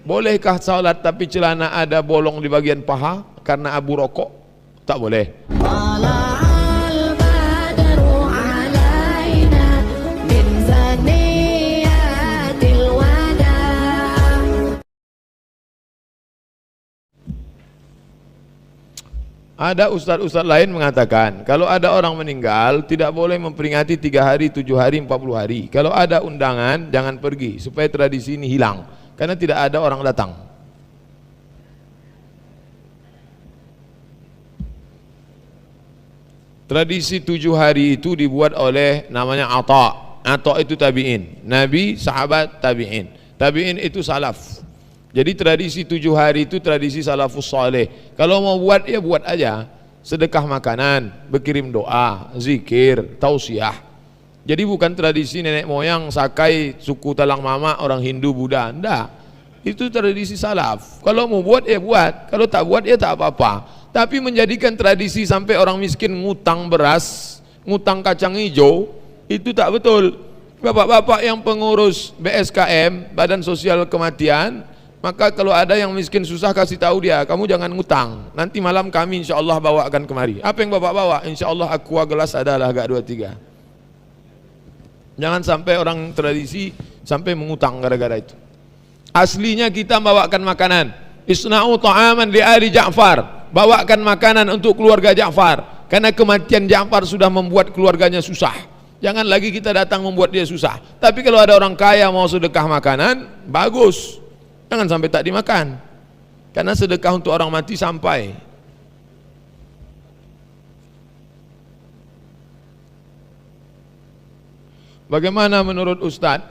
Bolehkah salat tapi celana ada bolong di bagian paha karena abu rokok? Tak boleh. Ada ustaz-ustaz lain mengatakan kalau ada orang meninggal tidak boleh memperingati 3 hari, 7 hari, 40 hari. Kalau ada undangan jangan pergi supaya tradisi ini hilang karena tidak ada orang datang. Tradisi 7 hari itu dibuat oleh namanya Atha itu tabi'in, Nabi, sahabat, tabi'in. Tabi'in itu salaf. Jadi tradisi 7 hari itu tradisi salafus saleh. Kalau mau buat ya buat aja. Sedekah makanan, berkirim doa, zikir, tausiah. Jadi bukan tradisi nenek moyang, sakai, suku talang mama, orang Hindu, Buddha. Enggak. Itu tradisi salaf. Kalau mau buat ya buat. Kalau tak buat ya tak apa-apa. Tapi menjadikan tradisi sampai orang miskin ngutang beras, ngutang kacang hijau, itu tak betul. Bapak-bapak yang pengurus BSKM, Badan Sosial Kematian, maka kalau ada yang miskin susah kasih tahu dia, kamu jangan ngutang. Nanti malam kami insya Allah bawakan kemari. Apa yang bapak bawa? Insya Allah aqua gelas adalah agak 2-3. Jangan sampai orang tradisi sampai mengutang gara-gara itu. Aslinya kita bawakan makanan. Isna'u ta'aman li ali Ja'far. Bawakan makanan untuk keluarga Ja'far. Karena kematian Ja'far sudah membuat keluarganya susah. Jangan lagi kita datang membuat dia susah. Tapi kalau ada orang kaya mau sedekah makanan, bagus. Jangan sampai tak dimakan. Karena sedekah untuk orang mati sampai. Bagaimana menurut Ustadz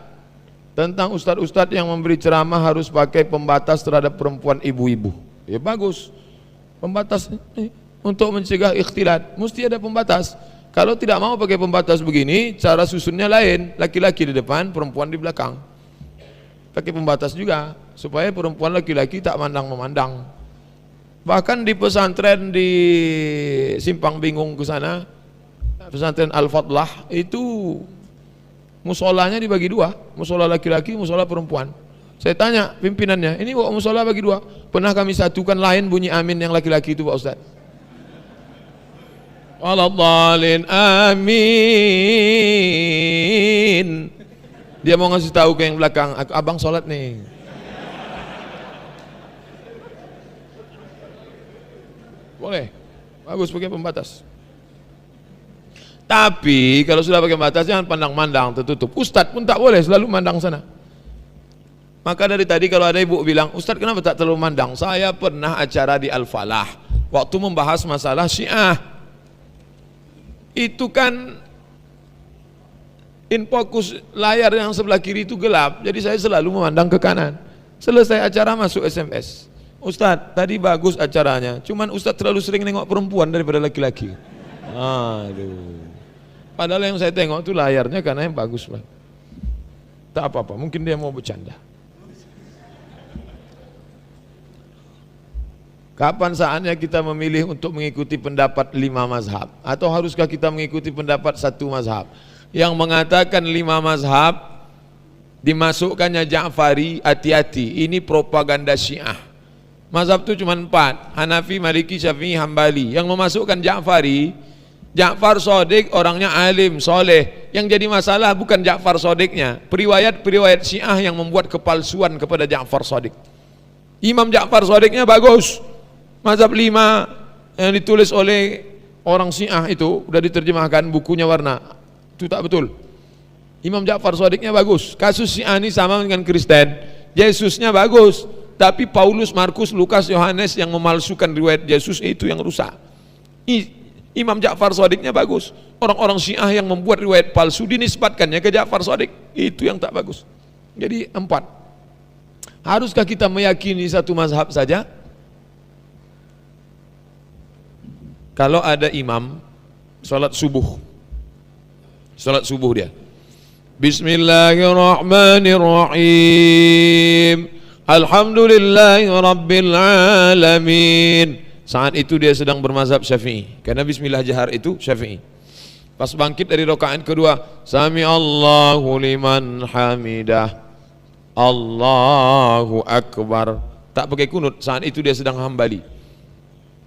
tentang ustadz-ustadz yang memberi ceramah harus pakai pembatas terhadap perempuan ibu-ibu? Ya bagus. Pembatas untuk mencegah ikhtilat mesti ada pembatas. Kalau tidak mau pakai pembatas begini, cara susunnya lain. Laki-laki di depan, perempuan di belakang. Pakai pembatas juga supaya perempuan laki-laki tak mandang-memandang. Bahkan di pesantren di Simpang Bingung ke sana, pesantren Al-Fadlah itu musolanya dibagi 2, musola laki-laki, musola perempuan. Saya tanya pimpinannya, ini kok musola bagi 2? Pernah kami satukan lain bunyi amin yang laki-laki itu Pak Ustaz? Waladhdallin amin. Dia mau ngasih tahu ke yang belakang, abang sholat nih. Boleh, bagus pakai pembatas. Tapi kalau sudah pakai pembatas jangan pandang-mandang tertutup. Ustadz pun tak boleh selalu mandang sana. Maka dari tadi kalau ada ibu bilang, Ustadz kenapa tak terlalu mandang? Saya pernah acara di Al-Falah waktu membahas masalah Syiah. Itu kan in fokus layar yang sebelah kiri itu gelap, jadi saya selalu memandang ke kanan. Selesai acara masuk SMS, Ustadz tadi bagus acaranya, cuman Ustadz terlalu sering nengok perempuan daripada laki-laki. Aduh, padahal yang saya tengok itu layarnya karena yang bagus lah. Tak apa-apa, mungkin dia mau bercanda. Kapan saatnya kita memilih untuk mengikuti pendapat 5 mazhab? Atau haruskah kita mengikuti pendapat 1 mazhab? Yang mengatakan 5 mazhab dimasukkannya Ja'fari, hati-hati, ini propaganda Syiah. Mazhab itu cuma 4, Hanafi, Maliki, Syafi'i, Hambali. Yang memasukkan Ja'fari, Ja'far Shadiq orangnya alim, soleh. Yang jadi masalah bukan Ja'far Shadiqnya, periwayat-periwayat Syiah yang membuat kepalsuan kepada Ja'far Shadiq. Imam Ja'far Shadiqnya bagus. Mazhab 5 yang ditulis oleh orang Syiah itu udah diterjemahkan bukunya warna. Itu tak betul. Imam Ja'far Shadiqnya bagus. Kasus Syiah ini sama dengan Kristen. Yesusnya bagus, tapi Paulus, Markus, Lukas, Yohanes yang memalsukan riwayat Yesus itu yang rusak. Imam Ja'far Shadiqnya bagus. Orang-orang Syiah yang membuat riwayat palsu dinisbatkannya ke Ja'far Shadiq, itu yang tak bagus. Jadi 4. Haruskah kita meyakini 1 mazhab saja? Kalau ada imam salat subuh dia, Bismillahirrahmanirrahim, Alhamdulillahi Rabbil Alamin. Saat itu dia sedang bermazhab Syafi'i, karena Bismillah jahar itu Syafi'i. Pas bangkit dari rakaat kedua, Sami Allahu liman hamidah, Allahu Akbar. Tak pakai kunut, saat itu dia sedang hambali.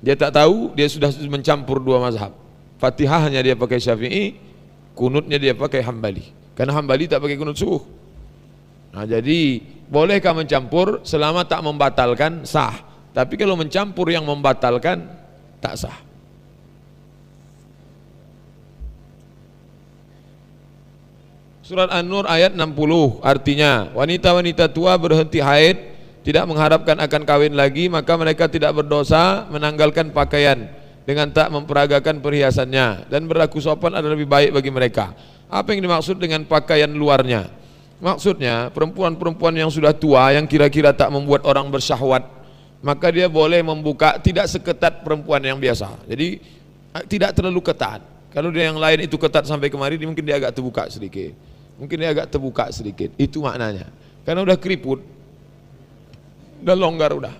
Dia tak tahu, dia sudah mencampur dua mazhab. Fatihahnya dia pakai Syafi'i, kunutnya dia pakai Hambali. Karena Hambali tak pakai kunut subuh. Nah, jadi bolehkah mencampur selama tak membatalkan, sah. Tapi kalau mencampur yang membatalkan, tak sah. Surat An-Nur ayat 60 artinya wanita-wanita tua berhenti haid tidak mengharapkan akan kawin lagi, maka mereka tidak berdosa menanggalkan pakaian dengan tak memperagakan perhiasannya, dan berlaku sopan adalah lebih baik bagi mereka. Apa yang dimaksud dengan pakaian luarnya? Maksudnya perempuan-perempuan yang sudah tua yang kira-kira tak membuat orang bersyahwat, maka dia boleh membuka, tidak seketat perempuan yang biasa. Jadi tidak terlalu ketat. Kalau dia yang lain itu ketat sampai kemari, mungkin dia agak terbuka sedikit. Mungkin dia agak terbuka sedikit. Itu maknanya. Karena udah keriput, udah longgar udah.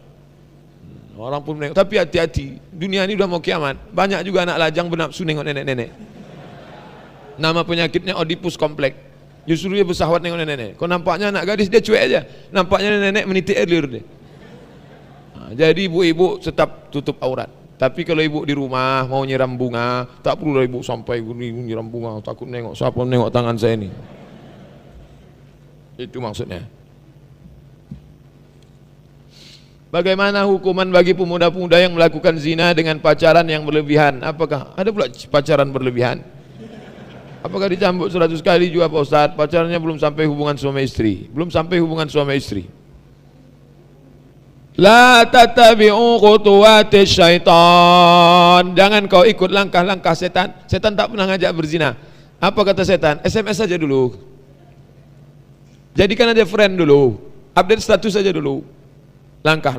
Orang pun menengok. Tapi hati-hati, dunia ini udah mau kiamat. Banyak juga anak lajang bernafsu nengok nenek-nenek. Nama penyakitnya Oedipus kompleks. Justru dia bersahwat nengok nenek-nenek. Kau nampaknya anak gadis, dia cuek aja. Nampaknya nenek menitik air dia. Nah, jadi ibu-ibu tetap tutup aurat. Tapi kalau ibu di rumah mau nyiram bunga, tak perlu ibu sampai nyiram bunga, takut nengok siapa nengok tangan saya ini. Itu maksudnya. Bagaimana hukuman bagi pemuda-pemuda yang melakukan zina dengan pacaran yang berlebihan? Apakah ada pula pacaran berlebihan? Apakah dicambuk 100 kali juga Pak Ustaz? Pacarnya belum sampai hubungan suami istri. Belum sampai hubungan suami istri. La tatabi'u khutuwatis syaitan. Jangan kau ikut langkah-langkah setan. Setan tak pernah ngajak berzina. Apa kata setan? SMS saja dulu. Jadikan aja friend dulu. Update status saja dulu. Langkah.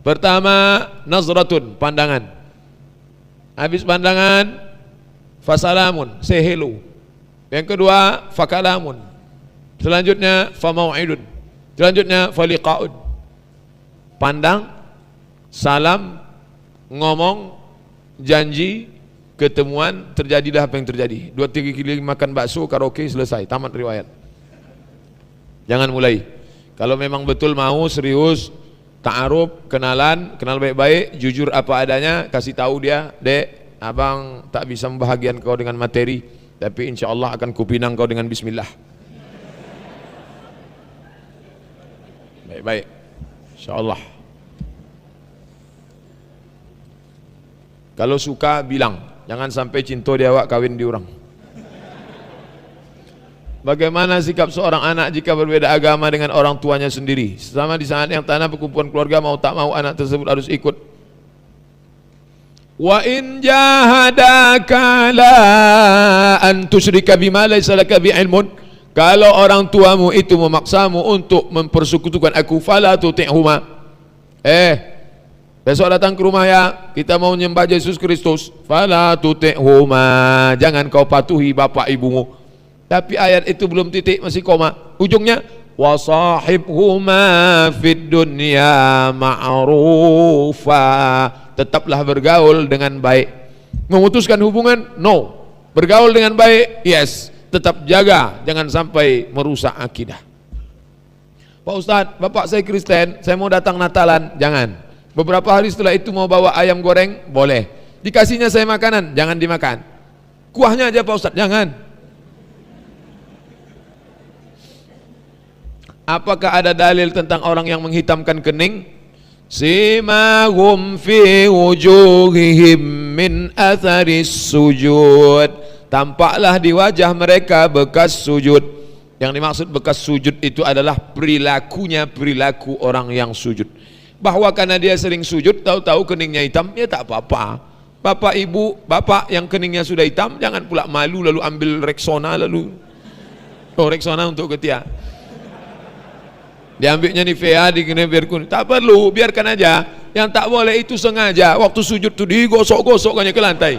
Pertama, nazratun, pandangan. Habis pandangan, fasalamun, say hello. Yang kedua, fakalamun. Selanjutnya, famau'idun. Selanjutnya, faliqa'ud. Pandang, salam, ngomong, janji, ketemuan, terjadilah apa yang terjadi. 2-3 kali makan bakso, karaoke, selesai, tamat riwayat. Jangan mulai. Kalau memang betul mau serius, ta'aruf, kenalan, kenal baik-baik, jujur apa adanya, kasih tahu dia, dek, abang tak bisa membahagiakan kau dengan materi, tapi insya Allah akan kupinang kau dengan bismillah. Baik-baik, insya Allah. Kalau suka bilang, jangan sampai cinta dia awak kawin di orang. Bagaimana sikap seorang anak jika berbeda agama dengan orang tuanya sendiri? Selama di saat yang tanah perkumpulan keluarga, mau tak mau anak tersebut harus ikut. Wa in jahadaka la an tusyrika bima laysa laka bi'ilmun. Kalau orang tuamu itu memaksamu untuk mempersekutukan aku, fala tuti'huma. Besok datang ke rumah ya, kita mau menyembah Yesus Kristus. Fala tuti'huma. Jangan kau patuhi bapak ibumu. Tapi ayat itu belum titik, masih koma. Ujungnya wasahibhuma fid dunya ma'rufa. Tetaplah bergaul dengan baik. Memutuskan hubungan? No. Bergaul dengan baik? Yes. Tetap jaga, jangan sampai merusak akidah. Pak Ustadz, bapak saya Kristen, saya mau datang Natalan. Jangan. Beberapa hari setelah itu mau bawa ayam goreng? Boleh. Dikasihnya saya makanan? Jangan dimakan. Kuahnya aja Pak Ustadz? Jangan. Apakah ada dalil tentang orang yang menghitamkan kening? Simahum fi wujuhihim min atharis sujud. Tampaklah di wajah mereka bekas sujud. Yang dimaksud bekas sujud itu adalah perilakunya perilaku orang yang sujud. Bahwa karena dia sering sujud, tahu-tahu keningnya hitam, ya tak apa-apa. Bapak ibu, bapak yang keningnya sudah hitam, jangan pula malu lalu ambil Rexona lalu. Oh, Rexona untuk ketiak. Diambilnya Nivea, dikena biar kuning. Tak perlu, biarkan aja. Yang tak boleh itu sengaja. Waktu sujud tu digosok-gosokkannya ke lantai.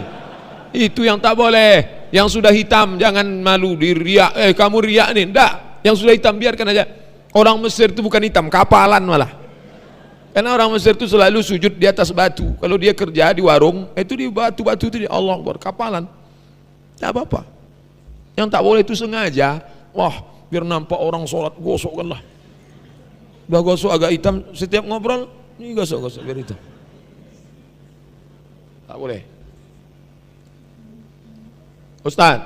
Itu yang tak boleh. Yang sudah hitam jangan malu diriak. Kamu riak nih. Enggak. Yang sudah hitam biarkan aja. Orang Mesir itu bukan hitam, kapalan malah. Karena orang Mesir itu selalu sujud di atas batu. Kalau dia kerja di warung, itu di batu-batu itu di Allah Akbar, kapalan. Tak apa-apa. Yang tak boleh itu sengaja. Wah, biar nampak orang sholat gosokkanlah. Udah gosok agak hitam, setiap ngobrol, ini gosok biar hitam. Tak boleh. Ustaz,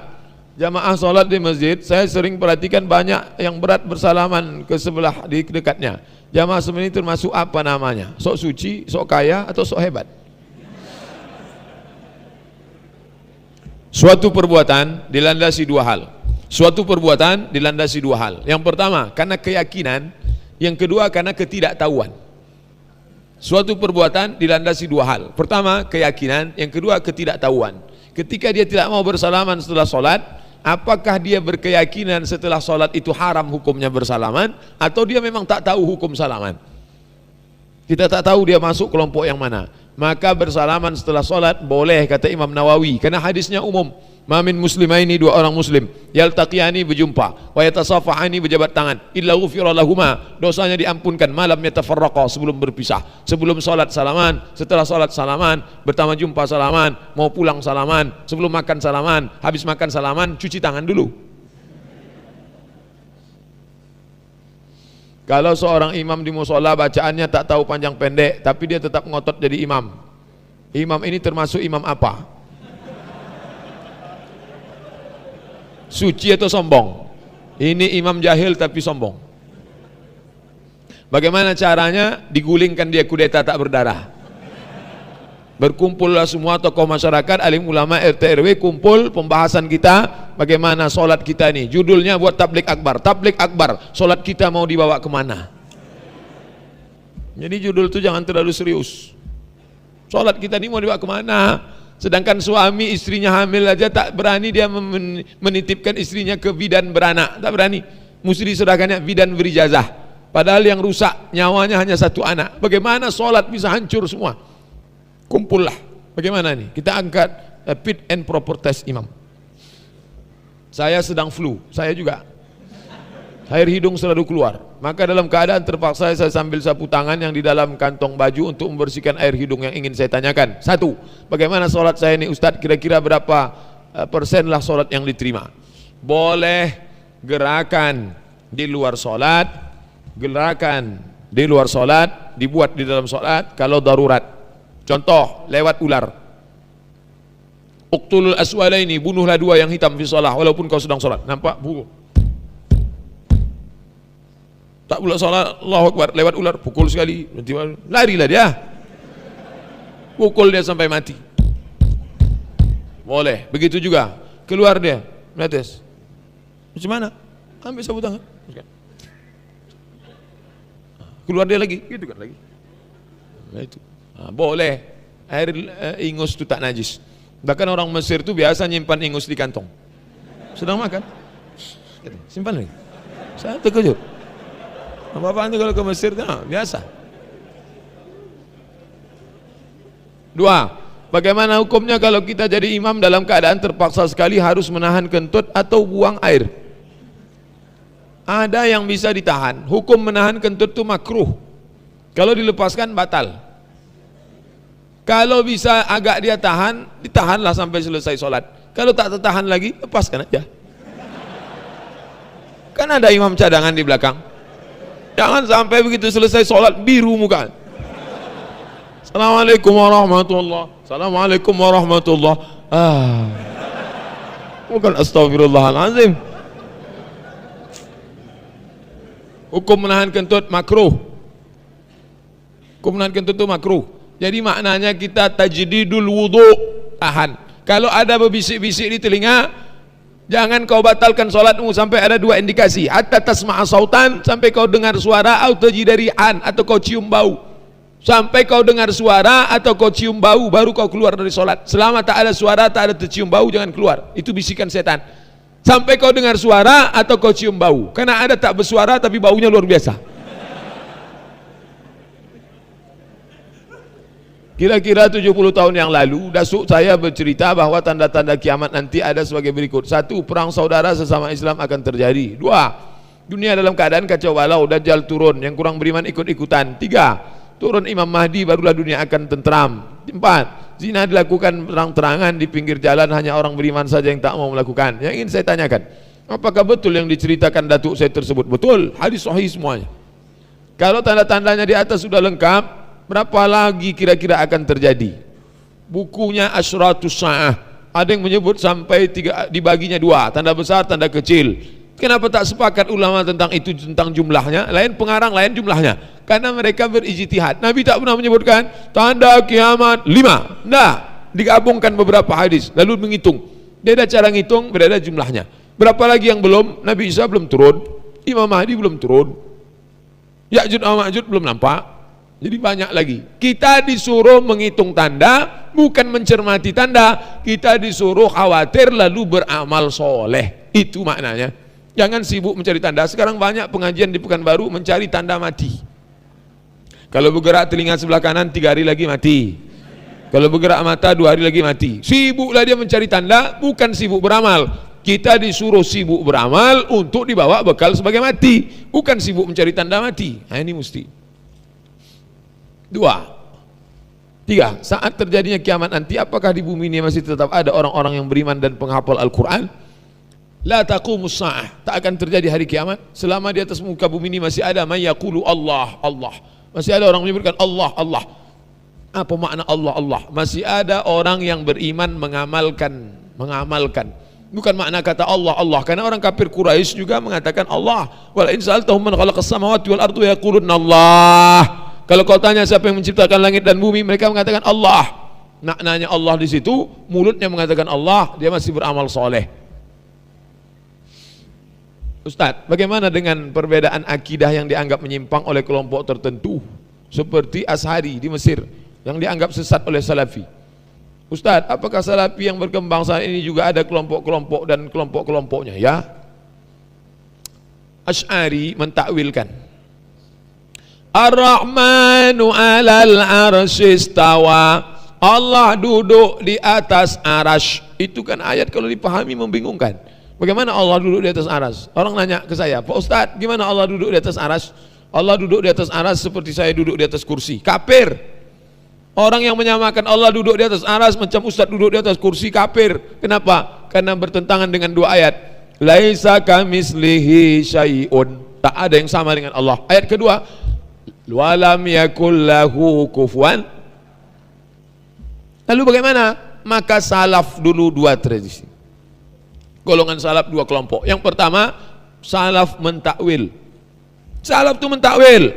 jamaah sholat di masjid, saya sering perhatikan banyak yang berat bersalaman ke sebelah di dekatnya. Jamaah seperti ini termasuk apa namanya? Sok suci, sok kaya, atau sok hebat? Suatu perbuatan dilandasi dua hal. Suatu perbuatan dilandasi dua hal. Yang pertama, karena keyakinan. Yang kedua, karena ketidaktahuan. Suatu perbuatan dilandasi dua hal. Pertama, keyakinan. Yang kedua, ketidaktahuan. Ketika dia tidak mau bersalaman setelah sholat, apakah dia berkeyakinan setelah sholat itu haram hukumnya bersalaman, atau dia memang tak tahu hukum salaman? Kita tak tahu dia masuk kelompok yang mana. Maka bersalaman setelah sholat boleh, kata Imam Nawawi, karena hadisnya umum. Mamin muslimaini, dua orang muslim, yaltaqiyani berjumpa, wa yatasafahani berjabat tangan, illa ghufira lahuma, dosanya diampunkan, malam yatafarraqa, sebelum berpisah. Sebelum sholat salaman, setelah sholat salaman, pertama jumpa salaman, mau pulang salaman, sebelum makan salaman, habis makan salaman, cuci tangan dulu. Kalau seorang imam di musola bacaannya tak tahu panjang pendek, tapi dia tetap ngotot jadi imam. Imam ini termasuk imam apa? Suci atau sombong? Ini imam jahil tapi sombong. Bagaimana caranya? Digulingkan dia kudeta tak berdarah. Berkumpullah semua tokoh masyarakat, alim ulama, RT RW, kumpul pembahasan kita bagaimana solat kita nih. Judulnya buat tablik akbar. Tablik akbar, solat kita mau dibawa kemana? Jadi judul itu jangan terlalu serius. Solat kita nih mau dibawa kemana? Sedangkan suami istrinya hamil aja tak berani dia menitipkan istrinya ke bidan beranak, tak berani. Mesti diserahkannya bidan berijazah. Padahal yang rusak nyawanya hanya satu anak. Bagaimana solat bisa hancur semua? Kumpullah. Bagaimana nih? Kita angkat fit and proper test imam. Saya sedang flu, saya juga. Air hidung selalu keluar. Maka dalam keadaan terpaksa saya sambil sapu tangan yang di dalam kantong baju untuk membersihkan air hidung yang ingin saya tanyakan. Satu, bagaimana solat saya ini Ustadz? Kira-kira berapa persen lah solat yang diterima? Boleh gerakan di luar solat, gerakan di luar solat dibuat di dalam solat kalau darurat. Contoh, lewat ular. Uqtulul aswalaini, bunuhlah dua yang hitam fi shalah walaupun kau sedang solat. Nampak? Bunuh. Tak pula salat, Allahu Akbar, lewat ular, pukul sekali, nanti larilah dia, pukul dia sampai mati. Boleh. Begitu juga keluar dia menetes, macam mana? Ambil sapu tangan, keluar dia lagi, gitu kan lagi. Nah, itu boleh. Air ingus itu tak najis. Bahkan orang Mesir itu biasa nyimpan ingus di kantong, sedang makan, simpan lagi. Saya terkejut. Bapak nanti kalau ke Mesir, nah, biasa. Dua, bagaimana hukumnya kalau kita jadi imam dalam keadaan terpaksa sekali harus menahan kentut atau buang air? Ada yang bisa ditahan. Hukum menahan kentut itu makruh. Kalau dilepaskan batal. Kalau bisa agak dia tahan, ditahanlah sampai selesai sholat. Kalau tak tertahan lagi, lepaskan aja. Kan ada imam cadangan di belakang. Jangan sampai begitu selesai sholat biru muka. Assalamualaikum warahmatullahi. Assalamualaikum warahmatullahi. Bukan astagfirullahaladzim. Hukum menahan kentut makruh. Hukum menahan kentut itu makruh. Jadi maknanya kita tajdidul wudu, tahan. Kalau ada berbisik-bisik di telinga, jangan kau batalkan solatmu sampai ada dua indikasi. Hatta tasma'a sautan, sampai kau dengar suara, atau tajidari'an, atau kau cium bau. Sampai kau dengar suara atau kau cium bau, baru kau keluar dari solat. Selama tak ada suara, tak ada tercium bau, jangan keluar. Itu bisikan setan. Sampai kau dengar suara atau kau cium bau. Karena ada tak bersuara tapi baunya luar biasa. Kira-kira 70 tahun yang lalu, dasuk saya bercerita bahwa tanda-tanda kiamat nanti ada sebagai berikut. Satu, perang saudara sesama Islam akan terjadi. Dua, dunia dalam keadaan kacau balau, Dajjal turun, yang kurang beriman ikut-ikutan. Tiga, turun Imam Mahdi, barulah dunia akan tentram. Empat, zina dilakukan terang-terangan di pinggir jalan, hanya orang beriman saja yang tak mau melakukan. Yang ingin saya tanyakan, apakah betul yang diceritakan datuk saya tersebut? Betul, hadis sahih semuanya. Kalau tanda-tandanya di atas sudah lengkap, berapa lagi kira-kira akan terjadi? Bukunya Asyratus Sa'ah, ada yang menyebut sampai dibaginya dua, tanda besar, tanda kecil. Kenapa tak sepakat ulama tentang itu, tentang jumlahnya? Lain pengarang, lain jumlahnya. Karena mereka berijtihad. Nabi tak pernah menyebutkan tanda kiamat 5. Nah, digabungkan beberapa hadis lalu menghitung. Beda cara ngitung, beda jumlahnya. Berapa lagi yang belum? Nabi Isa belum turun, Imam Mahdi belum turun, Ya'juj wa Ma'juj belum nampak. Jadi banyak lagi. Kita disuruh menghitung tanda, bukan mencermati tanda. Kita disuruh khawatir lalu beramal soleh. Itu maknanya. Jangan sibuk mencari tanda. Sekarang banyak pengajian di Pekanbaru mencari tanda mati. Kalau bergerak telinga sebelah kanan 3 hari lagi mati. Kalau bergerak mata 2 hari lagi mati. Sibuklah dia mencari tanda, bukan sibuk beramal. Kita disuruh sibuk beramal untuk dibawa bekal sebagai mati, bukan sibuk mencari tanda mati. Nah, ini mesti. 2, 3. Saat terjadinya kiamat nanti, apakah di bumi ini masih tetap ada orang-orang yang beriman dan penghafal Al-Quran? La taqumus sa'ah, tak akan terjadi hari kiamat selama di atas muka bumi ini masih ada may yaqulu Allah, Allah. Masih ada orang menyebutkan Allah, Allah. Apa makna Allah, Allah? Masih ada orang yang beriman mengamalkan. Bukan makna kata Allah, Allah. Karena orang kafir Quraisy juga mengatakan Allah. Wala in sa'altahum man khalaqas samawati wal ardu yaquluna Allah. Kalau kau tanya siapa yang menciptakan langit dan bumi, mereka mengatakan Allah. Maknanya Allah di situ, mulutnya mengatakan Allah, dia masih beramal soleh. Ustaz, bagaimana dengan perbedaan akidah yang dianggap menyimpang oleh kelompok tertentu seperti Ash'ari di Mesir yang dianggap sesat oleh Salafi? Ustaz, apakah Salafi yang berkembang saat ini juga ada kelompok-kelompok dan kelompok-kelompoknya? Ya, Ash'ari mentakwilkan Ar-Rahmanu 'alal 'arsy istawa, Allah duduk di atas arasy. Itu kan ayat kalau dipahami membingungkan. Bagaimana Allah duduk di atas aras? Orang nanya ke saya, Pak Ustadz, gimana Allah duduk di atas aras? Allah duduk di atas aras seperti saya duduk di atas kursi. Kafir. Orang yang menyamakan Allah duduk di atas aras macam Ustadz duduk di atas kursi, kafir. Kenapa? Karena bertentangan dengan 2 ayat. Laisa kamislihi syai'un. Tak ada yang sama dengan Allah. Ayat kedua, walam yakul lahu kufuwan. Lalu bagaimana? Maka salaf dulu 2 tradisi. Golongan salaf 2 kelompok. Yang pertama, salaf mentakwil. Salaf itu mentakwil.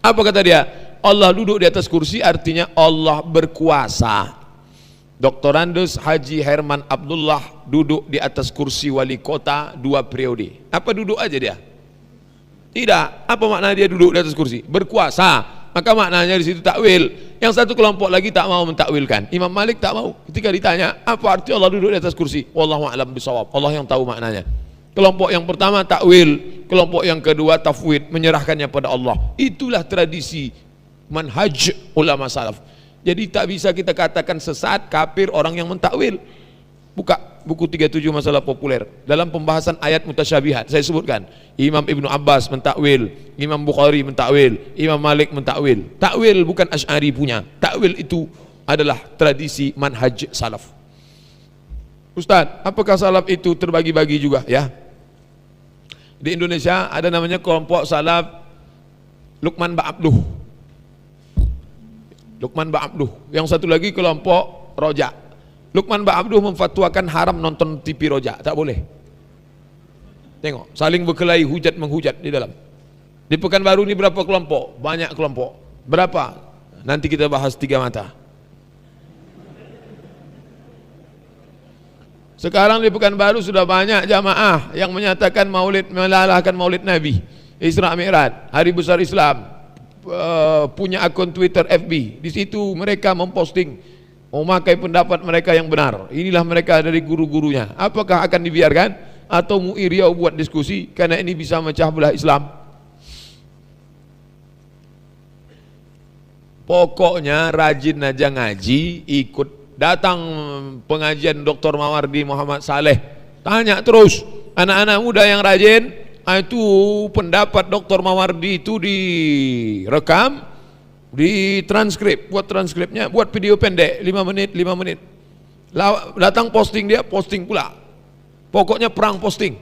Apa kata dia? Allah duduk di atas kursi artinya Allah berkuasa. Doktorandus Haji Herman Abdullah duduk di atas kursi wali kota 2 periode. Apa duduk aja dia? Tidak. Apa makna dia duduk di atas kursi? Berkuasa. Maka maknanya di situ takwil. Yang satu kelompok lagi tak mau mentakwilkan. Imam Malik tak mau. Ketika ditanya, apa arti Allah duduk di atas kursi? Wallahu a'lam bishawab. Allah yang tahu maknanya. Kelompok yang pertama takwil, kelompok yang kedua tafwid, menyerahkannya pada Allah. Itulah tradisi manhaj ulama salaf. Jadi tak bisa kita katakan sesat, kafir orang yang mentakwil. Buka buku 37 masalah populer. Dalam pembahasan ayat mutasyabihat saya sebutkan, Imam Ibnu Abbas mentakwil, Imam Bukhari mentakwil, Imam Malik mentakwil. Takwil bukan Asy'ari punya. Takwil itu adalah tradisi manhaj salaf. Ustaz, apakah salaf itu terbagi-bagi juga? Ya. Di Indonesia ada namanya kelompok salaf Lukman Ba'abduh. Lukman Ba'abduh. Yang satu lagi kelompok Roja. Lukman Ba'abduh memfatwakan haram nonton TV Roja, tak boleh. Tengok, saling berkelahi, hujat menghujat di dalam. Di Pekanbaru ini berapa kelompok? Banyak kelompok. Berapa? Nanti kita bahas 3 mata. Sekarang di Pekanbaru sudah banyak jamaah yang menyatakan maulid, melalahkan maulid Nabi, Isra Mi'raj, Hari Besar Islam, punya akun Twitter, FB. Di situ mereka memposting, memakai pendapat mereka yang benar. Inilah mereka dari guru-gurunya. Apakah akan dibiarkan atau mu'iriau buat diskusi karena ini bisa memecah belah Islam? Pokoknya rajin aja ngaji, ikut datang pengajian Dr. Mawardi Muhammad Saleh. Tanya terus anak-anak muda yang rajin, itu pendapat Dr. Mawardi itu direkam, di transkrip, buat transkripnya, buat video pendek 5 menit. Datang posting, dia posting pula. Pokoknya perang posting.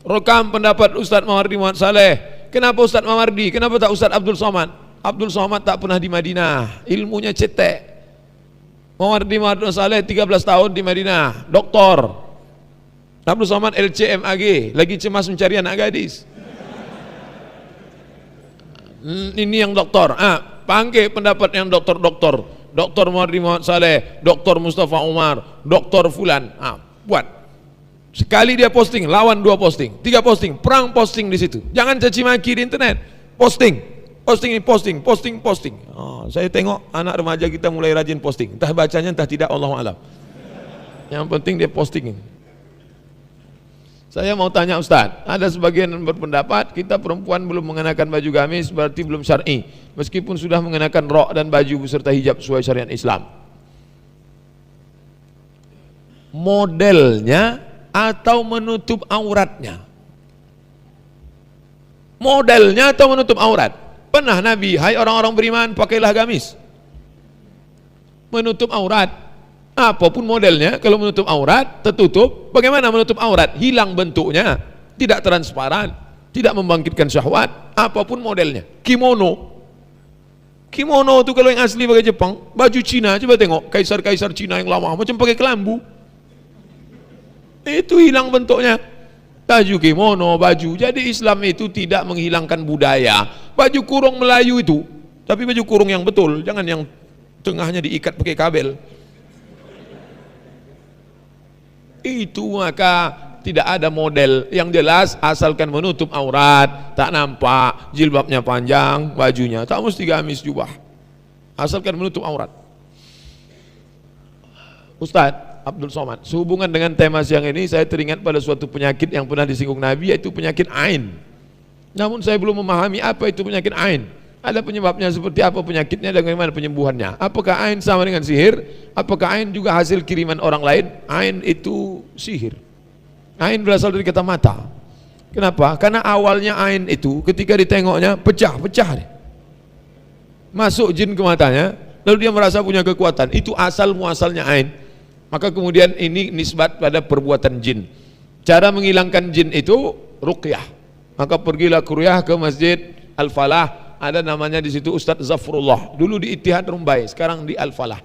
Rekam pendapat Ustadz Mawardi Muhammad Saleh, Kenapa Ustaz Mawardi? Kenapa tak Ustaz Abdul Somad? Abdul Somad tak pernah di Madinah, ilmunya cetek. Mawardi Saleh 13 tahun di Madinah, doktor. Abdul Somad LCMAG, lagi cemas mencari anak gadis. Ini yang doktor. Panggil pendapat yang doktor-doktor. Doktor Mawardi Saleh, Doktor Mustafa Umar, Doktor Fulan. Buat. Sekali dia posting, lawan 2 posting, 3 posting, perang posting di situ. Jangan caci maki di internet. Posting ini, posting. Saya tengok anak remaja kita mulai rajin posting. Entah bacanya, entah tidak, Allahu a'lam. Yang penting dia posting. Saya mau tanya Ustaz, ada sebagian berpendapat kita perempuan belum mengenakan baju gamis berarti belum syar'i, meskipun sudah mengenakan rok dan baju beserta hijab sesuai syariat Islam. Modelnya atau menutup auratnya? Modelnya atau menutup aurat? Pernah Nabi, hai orang-orang beriman, pakailah gamis. Menutup aurat, apapun modelnya, kalau menutup aurat, tertutup. Bagaimana menutup aurat? Hilang bentuknya, tidak transparan, tidak membangkitkan syahwat, apapun modelnya. Kimono itu kalau yang asli pakai Jepang, baju Cina, coba tengok, kaisar-kaisar Cina yang lama, macam pakai kelambu. Itu hilang bentuknya. Baju kimono, baju. Jadi Islam itu tidak menghilangkan budaya. Baju kurung Melayu itu, tapi baju kurung yang betul, jangan yang tengahnya diikat pakai kabel. Itu maka tidak ada model yang jelas, asalkan menutup aurat, tak nampak, jilbabnya panjang, bajunya tak mesti gamis jubah, asalkan menutup aurat. Ustaz Abdul Somad, sehubungan dengan tema siang ini saya teringat pada suatu penyakit yang pernah disinggung Nabi, yaitu penyakit ain. Namun saya belum memahami apa itu penyakit ain. Ada penyebabnya seperti apa penyakitnya dan bagaimana penyembuhannya? Apakah ain sama dengan sihir? Apakah ain juga hasil kiriman orang lain? Ain itu sihir. Ain berasal dari kata mata. Kenapa? Karena awalnya ain itu ketika ditengoknya pecah-pecah. Masuk jin ke matanya, lalu dia merasa punya kekuatan. Itu asal muasalnya ain. Maka kemudian ini nisbat pada perbuatan jin. Cara menghilangkan jin itu ruqyah. Maka pergilah ruqyah ke Masjid Al-Falah. Ada namanya di situ Ustadz Zafrullah. Dulu di Ittihad Rumbai, sekarang di Al-Falah.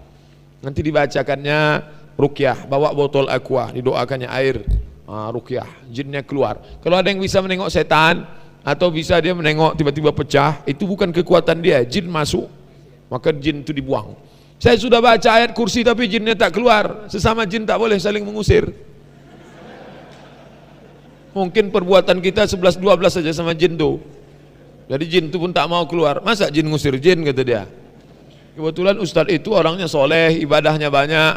Nanti dibacakannya ruqyah, bawa botol aqua, didoakannya air, ruqyah, jinnya keluar. Kalau ada yang bisa menengok setan atau bisa dia menengok tiba-tiba pecah, itu bukan kekuatan dia, jin masuk. Maka jin itu dibuang. Saya sudah baca ayat kursi tapi jinnya tak keluar. Sesama jin tak boleh saling mengusir. Mungkin perbuatan kita 11-12 saja sama jin tu. Jadi jin tu pun tak mau keluar. Masa jin ngusir jin, kata dia. Kebetulan Ustadz itu orangnya soleh, ibadahnya banyak.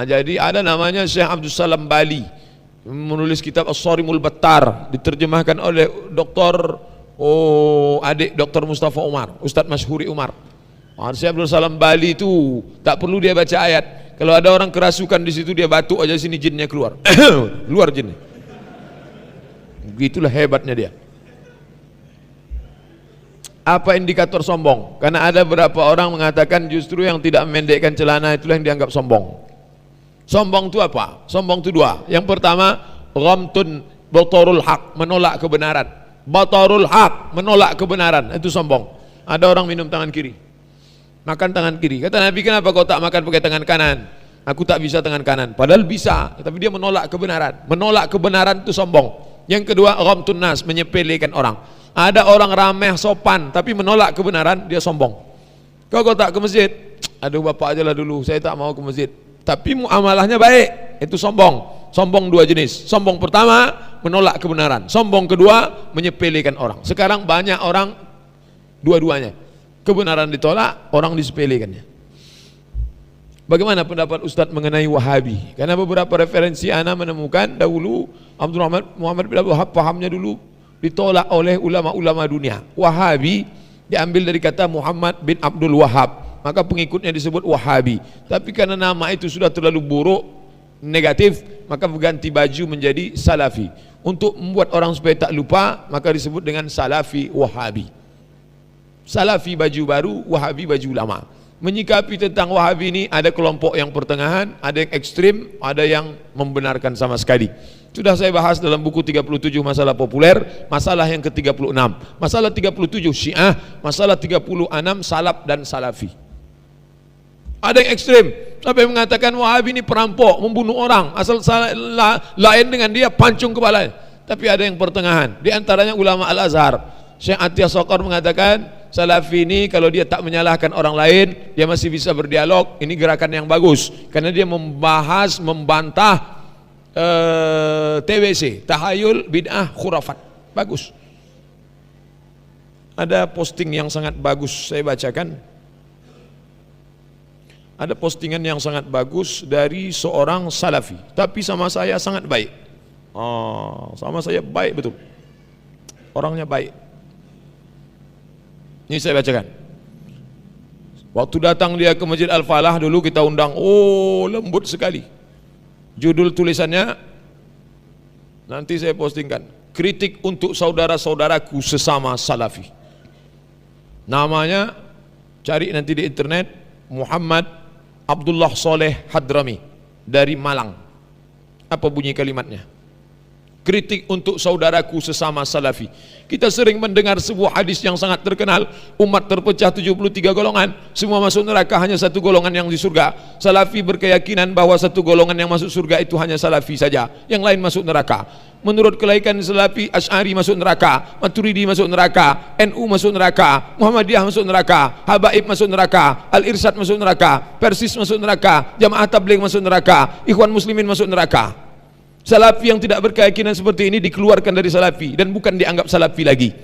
Jadi ada namanya Syekh Abdul Salam Bali, menulis kitab As-Sarimul Battar, diterjemahkan oleh adik Dr. Mustafa Umar, Ustadz Masyhuri Umar. Syekh Abdul Salam Bali itu tak perlu dia baca ayat. Kalau ada orang kerasukan di situ, dia batuk aja sini jinnya keluar. Keluar jinnya. Begitulah hebatnya dia. Apa indikator sombong? Karena ada beberapa orang mengatakan justru yang tidak memendekkan celana itulah yang dianggap sombong. Sombong itu apa? Sombong itu 2. Yang pertama, ghamtun batarul haq, menolak kebenaran. Batarul haq, menolak kebenaran, itu sombong. Ada orang minum tangan kiri, makan tangan kiri. Kata Nabi, kenapa kau tak makan pakai tangan kanan? Aku tak bisa tangan kanan. Padahal bisa, tapi dia menolak kebenaran. Menolak kebenaran itu sombong. Yang kedua, ghamtun nas, menyepelekan orang. Ada orang rameh sopan tapi menolak kebenaran, dia sombong. Kau tak ke masjid? Aduh bapak aja lah dulu, saya tak mau ke masjid. Tapi muamalahnya baik, itu sombong. Sombong 2 jenis. Sombong pertama, menolak kebenaran. Sombong kedua, menyepelekan orang. Sekarang banyak orang dua-duanya. Kebenaran ditolak, orang disepelekannya. Bagaimana pendapat Ustadz mengenai Wahabi? Karena beberapa referensi ana menemukan dahulu Abdul Muhammad bin Abdul Wahab pahamnya dulu ditolak oleh ulama-ulama dunia. Wahabi diambil dari kata Muhammad bin Abdul Wahab, maka pengikutnya disebut Wahabi. Tapi karena nama itu sudah terlalu buruk, negatif, maka berganti baju menjadi Salafi. Untuk membuat orang supaya tak lupa, maka disebut dengan Salafi Wahabi. Salafi baju baru, Wahabi baju lama. Menyikapi tentang Wahabi ini ada kelompok yang pertengahan, ada yang ekstrim, ada yang membenarkan sama sekali. Sudah saya bahas dalam buku 37 masalah populer, masalah yang ke-36. Masalah 37 Syiah, masalah 36 salaf dan salafi. Ada yang ekstrem, sampai mengatakan Wahabi ini perampok, membunuh orang, asal lain dengan dia pancung kepala. Tapi ada yang pertengahan, di antaranya ulama Al-Azhar. Syekh Atiyah Sokor mengatakan Salafi ini kalau dia tak menyalahkan orang lain, dia masih bisa berdialog. Ini gerakan yang bagus, karena dia membantah TWC, tahayul, bid'ah, khurafat. Bagus. Ada posting yang sangat bagus, saya bacakan. Ada postingan yang sangat bagus dari seorang salafi, tapi sama saya sangat baik. Sama saya baik betul. Orangnya baik. Ini saya bacakan. Waktu datang dia ke Masjid Al-Falah dulu kita undang, lembut sekali. Judul tulisannya nanti saya postingkan, kritik untuk saudara-saudaraku sesama salafi. Namanya cari nanti di internet, Muhammad Abdullah Soleh Hadrami dari Malang. Apa bunyi kalimatnya? Kritik untuk saudaraku sesama salafi. Kita sering mendengar sebuah hadis yang sangat terkenal, umat terpecah 73 golongan, semua masuk neraka, hanya satu golongan yang di surga. Salafi berkeyakinan bahwa satu golongan yang masuk surga itu hanya salafi saja, yang lain masuk neraka. Menurut kelaikan salafi, Asy'ari masuk neraka, Maturidi masuk neraka, NU masuk neraka, Muhammadiyah masuk neraka, Habaib masuk neraka, Al-Irsyad masuk neraka, Persis masuk neraka, Jamaah Tabligh masuk neraka, Ikhwan Muslimin masuk neraka. Salafi yang tidak berkeyakinan seperti ini dikeluarkan dari salafi dan bukan dianggap salafi lagi.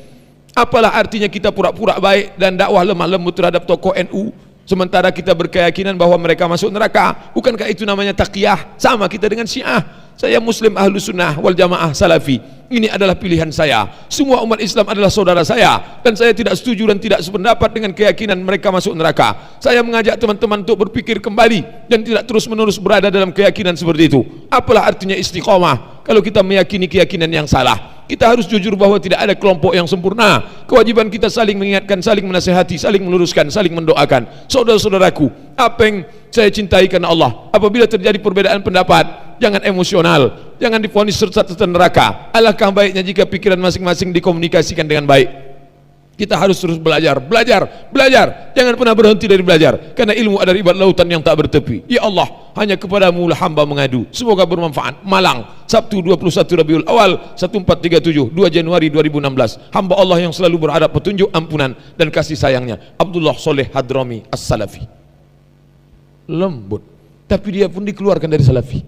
Apalah artinya kita pura-pura baik dan dakwah lemah lembut terhadap tokoh NU, sementara kita berkeyakinan bahwa mereka masuk neraka? Bukankah itu namanya taqiyah? Sama kita dengan Syiah. Saya Muslim Ahlus Sunnah wal Jamaah Salafi. Ini adalah pilihan saya. Semua umat Islam adalah saudara saya, dan saya tidak setuju dan tidak sependapat dengan keyakinan mereka masuk neraka. Saya mengajak teman-teman untuk berpikir kembali dan tidak terus-menerus berada dalam keyakinan seperti itu. Apalah artinya istiqomah kalau kita meyakini keyakinan yang salah? Kita harus jujur bahwa tidak ada kelompok yang sempurna. Kewajiban kita saling mengingatkan, saling menasihati, saling meluruskan, saling mendoakan. Saudara-saudaraku, apa yang saya cintai karena Allah, apabila terjadi perbedaan pendapat, jangan emosional, jangan divonis sesat neraka. Alangkah baiknya jika pikiran masing-masing dikomunikasikan dengan baik. Kita harus terus belajar, jangan pernah berhenti dari belajar, karena ilmu adalah ibarat lautan yang tak bertepi. Ya Allah, hanya kepadamu lah hamba mengadu. Semoga bermanfaat. Malang, Sabtu 21 Rabiul Awal 1437, 2 Januari 2016. Hamba Allah yang selalu berharap petunjuk, ampunan dan kasih sayangnya, Abdullah Soleh Hadrami As-Salafi. Lembut, tapi dia pun dikeluarkan dari salafi.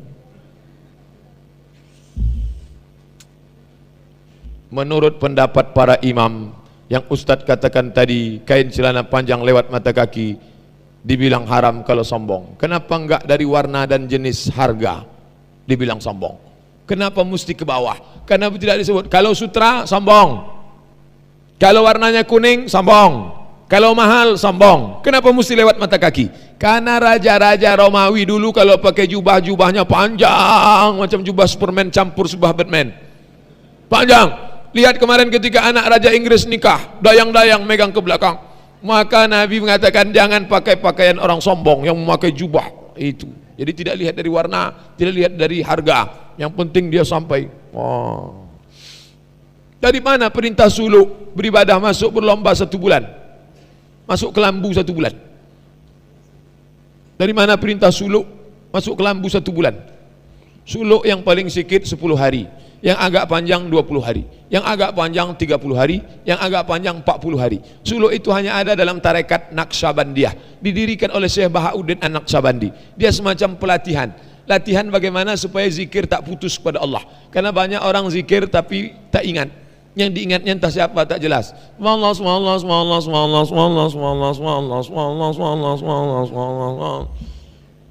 Menurut pendapat para imam yang Ustadz katakan tadi, kain celana panjang lewat mata kaki dibilang haram kalau sombong. Kenapa enggak dari warna dan jenis harga dibilang sombong? Kenapa mesti ke bawah? Kenapa tidak disebut? Kalau sutra sombong, kalau warnanya kuning sombong, kalau mahal sombong. Kenapa mesti lewat mata kaki? Karena raja-raja Romawi dulu kalau pakai jubah-jubahnya panjang, macam jubah Superman campur jubah Batman, panjang. Lihat kemarin ketika anak Raja Inggris nikah, dayang-dayang megang ke belakang. Maka Nabi mengatakan jangan pakai pakaian orang sombong yang memakai jubah itu. Jadi tidak lihat dari warna, tidak lihat dari harga, yang penting dia sampai. Dari mana perintah suluk beribadah masuk berlomba 1 bulan, masuk kelambu 1 bulan? Dari mana perintah suluk masuk kelambu 1 bulan? Suluk yang paling sikit 10 hari, yang agak panjang 20 hari, yang agak panjang 30 hari, yang agak panjang 40 hari. Suluk itu hanya ada dalam tarekat Naqsyabandiyah, didirikan oleh Syekh Bahauddin An-Naqsyabandi. Dia semacam pelatihan, latihan bagaimana supaya zikir tak putus kepada Allah. Karena banyak orang zikir tapi tak ingat, yang diingatnya entah siapa tak jelas. Subhanallah, subhanallah, subhanallah, subhanallah, subhanallah, subhanallah, subhanallah, subhanallah, subhanallah, subhanallah, subhanallah.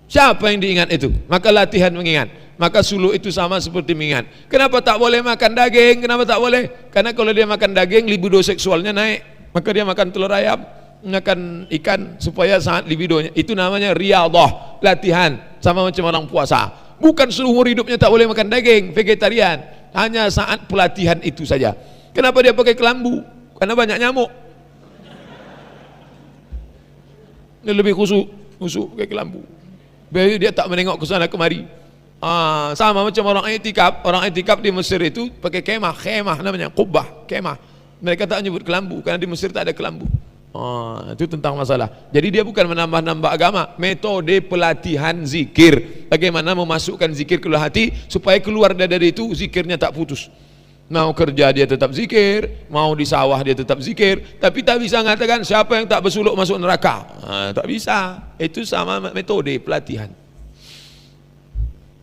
Siapa yang diingat itu? Maka latihan mengingat. Maka suluk itu sama seperti mengingat. Kenapa tak boleh makan daging? Kenapa tak boleh? Karena kalau dia makan daging, libido seksualnya naik. Maka dia makan telur ayam, makan ikan supaya saat libidonya. Itu namanya riyadhah, latihan. Sama macam orang puasa. Bukan seluruh hidupnya tak boleh makan daging, vegetarian. Hanya saat pelatihan itu saja. Kenapa dia pakai kelambu? Karena banyak nyamuk. Dia lebih khusyuk pakai kelambu. Biar dia tak menengok ke sana kemari. Sama macam orang etikaf di Mesir itu pakai kemah namanya, qubbah, kemah. Mereka tak menyebut kelambu karena di Mesir tak ada kelambu. Itu tentang masalah. Jadi dia bukan menambah-nambah agama, metode pelatihan zikir. Bagaimana memasukkan zikir ke dalam hati supaya keluar dari itu zikirnya tak putus. Mau kerja dia tetap zikir, mau di sawah dia tetap zikir, tapi tak bisa mengatakan siapa yang tak bersuluk masuk neraka. Tak bisa. Itu sama metode pelatihan.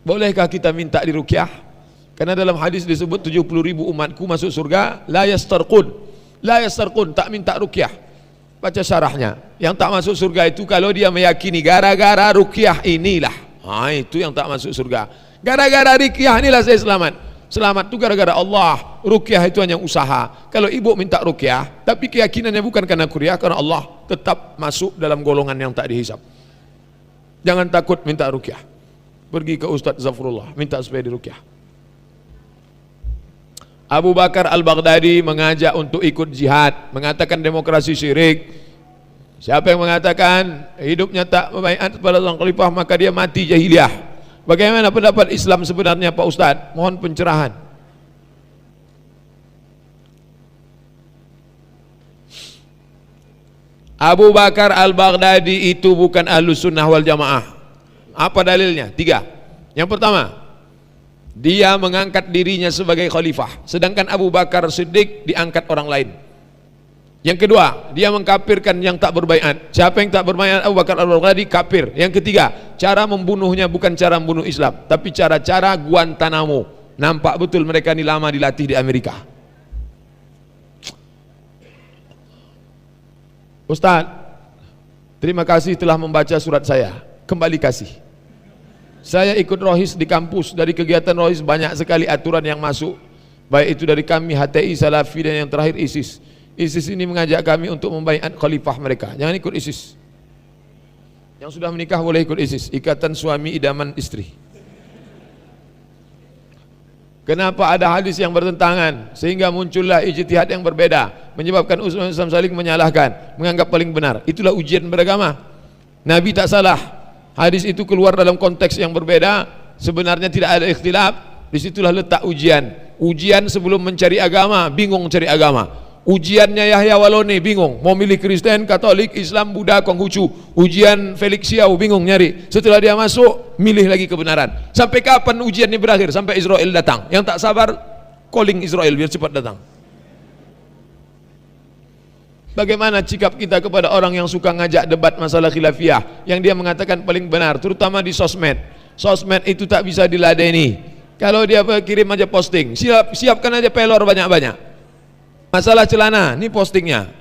Bolehkah kita minta diruqyah? Karena dalam hadis disebut 70.000 umatku masuk surga, la yastarqun, tak minta ruqyah. Baca syarahnya. Yang tak masuk surga itu kalau dia meyakini gara-gara ruqyah inilah. Itu yang tak masuk surga. Gara-gara ruqyah inilah saya selamat. Selamat itu gara-gara Allah. Ruqyah itu hanya usaha. Kalau ibu minta ruqyah, tapi keyakinannya bukan karena ruqyah, karena Allah, tetap masuk dalam golongan yang tak dihisab. Jangan takut minta ruqyah. Pergi ke Ustaz Zafrullah, minta supaya diruqyah. Abu Bakar Al-Baghdadi mengajak untuk ikut jihad, mengatakan demokrasi syirik. Siapa yang mengatakan hidupnya tak membaiat kepada sang khalifah maka dia mati jahiliyah. Bagaimana pendapat Islam sebenarnya Pak Ustaz? Mohon pencerahan. Abu Bakar Al-Baghdadi itu bukan Ahlus Sunnah wal Jamaah. Apa dalilnya? 3. Yang pertama, dia mengangkat dirinya sebagai khalifah, sedangkan Abu Bakar Siddiq diangkat orang lain. Yang kedua, dia mengkafirkan yang tak berbaiat. Siapa yang tak berbaiat Abu Bakar Al-Baghdadi kafir. Yang ketiga, cara membunuhnya bukan cara membunuh Islam, tapi cara-cara Guantanamo. Nampak betul mereka ini lama dilatih di Amerika. Ustaz, terima kasih telah membaca surat saya. Kembali kasih. Saya ikut rohis di kampus. Dari kegiatan rohis banyak sekali aturan yang masuk, baik itu dari kami HTI, Salafi, dan yang terakhir ISIS. ISIS ini mengajak kami untuk membaiat khalifah mereka. Jangan ikut ISIS. Yang sudah menikah boleh ikut ISIS, Ikatan Suami Idaman Istri. Kenapa ada hadis yang bertentangan sehingga muncullah ijtihad yang berbeda, menyebabkan umat Islam saling menyalahkan, menganggap paling benar. Itulah ujian beragama. Nabi tak salah. Hadis itu keluar dalam konteks yang berbeda, sebenarnya tidak ada ikhtilaf. Disitulah letak ujian. Ujian sebelum mencari agama, bingung cari agama. Ujiannya Yahya Waloni, bingung mau milih Kristen, Katolik, Islam, Buddha, Konghucu. Ujian Felix Xiao, bingung nyari. Setelah dia masuk, milih lagi kebenaran. Sampai kapan ujian ini berakhir? Sampai Israel datang. Yang tak sabar, calling Israel biar cepat datang. Bagaimana sikap kita kepada orang yang suka ngajak debat masalah khilafiyah, yang dia mengatakan paling benar, terutama di sosmed. Sosmed itu tak bisa diladeni. Kalau dia kirim aja posting, siapkan aja pelor banyak-banyak. Masalah celana, ini postingnya.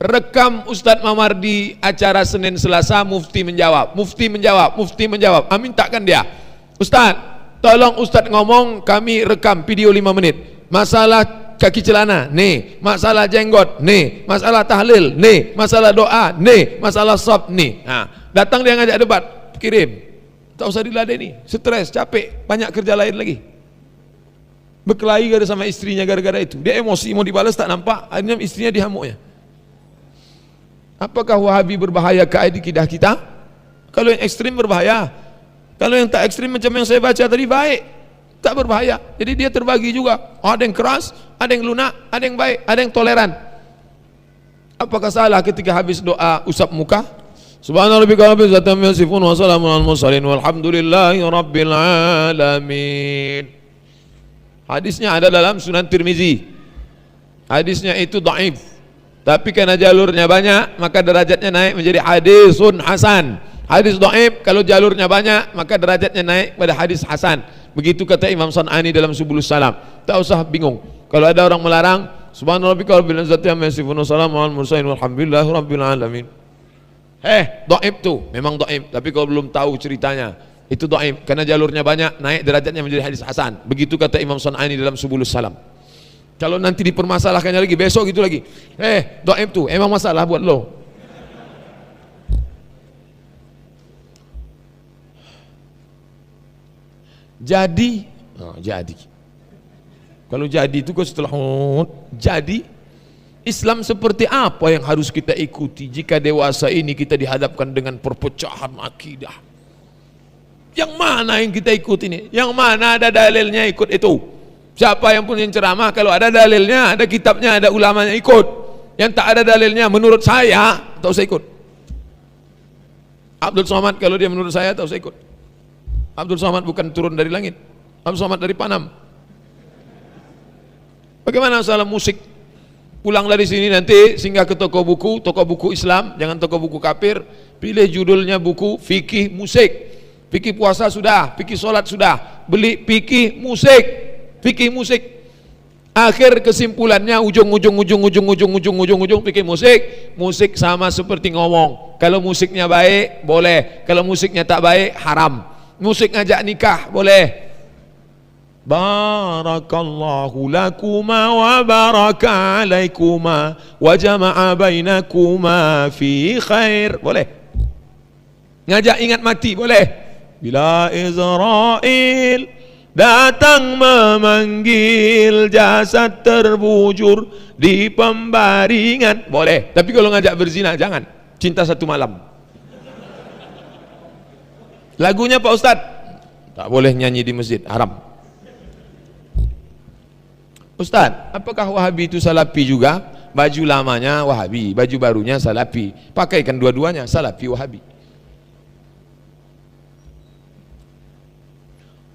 Rekam Ustadz Mamar di acara Senin Selasa, Mufti menjawab. Mintakan dia, Ustadz, tolong Ustadz ngomong, kami rekam video 5 menit. Masalah kaki celana, nih. Masalah jenggot, nih. Masalah tahlil, nih. Masalah doa, nih. Masalah sab, nih. Datang dia ngajak debat, kirim. Tak usah diladeni, stres, capek, banyak kerja lain lagi. Berkelahi sama istrinya gara-gara itu. Dia emosi, mau dibalas tak nampak, akhirnya istrinya dihamuknya. Apakah Wahabi berbahaya ke akidah kita? Kalau yang ekstrim berbahaya. Kalau yang tak ekstrim macam yang saya baca tadi baik, tak berbahaya. Jadi dia terbagi juga. Ada yang keras, ada yang lunak, ada yang baik, ada yang toleran. Apakah salah ketika habis doa usap muka? Subhanarabbika rabbil izzati amma yasifun wa salamun alal mursalin walhamdulillahi rabbil alamin. Hadisnya ada dalam Sunan Tirmizi. Hadisnya itu dhaif, tapi karena jalurnya banyak maka derajatnya naik menjadi hadisun hasan. Hadis dhaif kalau jalurnya banyak maka derajatnya naik pada hadis hasan. Begitu kata Imam San'ani dalam Subulus Salam. Tak usah bingung. Kalau ada orang melarang, Subhanarabbika rabbil izzati amma yasifun wa salamun alal mursalin walhamdulillahi rabbil alamin. Dhaif tuh, memang dhaif, tapi kalau belum tahu ceritanya, itu dhaif karena jalurnya banyak, naik derajatnya menjadi hadis hasan. Begitu kata Imam San'ani dalam Subulus Salam. Kalau nanti dipermasalahkannya lagi, besok gitu lagi. Dhaif tuh, emang masalah buat lo. Jadi, kalau jadi itu kok setelah jadi, Islam seperti apa yang harus kita ikuti jika dewasa ini kita dihadapkan dengan perpecahan akidah? Yang mana yang kita ikut ini? Yang mana ada dalilnya ikut itu? Siapa yang punya ceramah, kalau ada dalilnya, ada kitabnya, ada ulamanya, ikut. Yang tak ada dalilnya, menurut saya, tak usah ikut. Abdul Somad kalau dia menurut saya, tak usah ikut. Abdul Somad bukan turun dari langit, Abdul Somad dari Panam. Bagaimana masalah musik? Pulang dari sini nanti singgah ke toko buku Islam, jangan toko buku kafir, pilih judulnya buku fikih musik. Fikih puasa sudah, fikih solat sudah, beli fikih musik. Akhir kesimpulannya ujung fikih musik sama seperti ngomong. Kalau musiknya baik boleh, kalau musiknya tak baik haram. Musik ngajak nikah boleh. Barakallahu lakuma wa baraka alaikuma wa jama'a bainakuma fi khair, boleh. Ngajak ingat mati boleh. Bila Israel datang memanggil, jasad terbujur di pembaringan, boleh. Tapi kalau ngajak berzina jangan. Cinta satu malam. Lagunya Pak Ustadz tak boleh nyanyi di masjid, haram. Ustaz, apakah Wahabi itu Salafi juga? Baju lamanya Wahabi, baju barunya Salafi. Pakaikan dua-duanya, Salafi Wahabi.